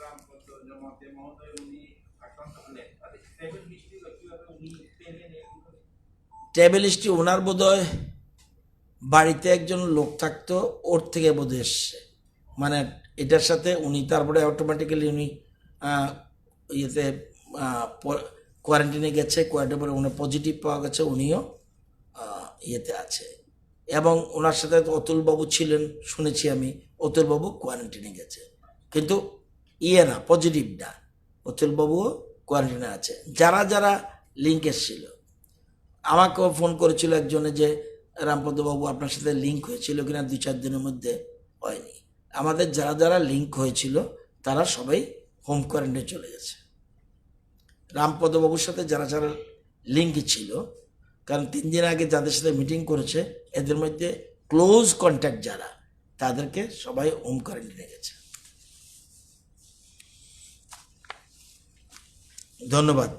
[SPEAKER 2] রামপদ জমাতে মহোদয় উনি আক্রান্ত হলেন, তাদের ট্রেভেল হিস্ট্রি কিভাবে উনি পেলেন?
[SPEAKER 1] ট্রাভেল হিস্ট্রি ওনার বোধহয় বাড়িতে একজন লোক থাকতো, ওর থেকে বোধহয় এসছে, মানে এটার সাথে উনি তারপরে অটোমেটিক্যালি উনি ইয়েতে কোয়ারেন্টাইনে গেছে, কোয়ারেন্টাইন পরে উনি পজিটিভ পাওয়া গেছে, উনিও ইয়েতে আছে। এবং ওনার সাথে অতুলবাবু ছিলেন শুনেছি আমি, অতুলবাবু কোয়ারেন্টাইনে গেছে, কিন্তু না পজিটিভ না, অতুলবাবুও কোয়ারেন্টাইনে আছে। যারা যারা লিঙ্ক এসেছিল আমাকেও ফোন করেছিল একজনে যে রামপদবাবু আপনার সাথে লিঙ্ক হয়েছিল কিনা, 2-4 দিনের মধ্যে হয়নি। আমাদের যারা যারা লিঙ্ক হয়েছিল তারা সবাই হোম কোয়ারেন্টাইনে চলে গেছে। রামপদবাবুর সাথে যারা যারা লিঙ্ক ছিল, কারণ 3 দিন আগে যাদের সাথে মিটিং করেছে এদের মধ্যে ক্লোজ কন্ট্যাক্ট যারা, তাদেরকে সবাই হোম কোয়ারেন্টাইনে গেছে। ধন্যবাদ।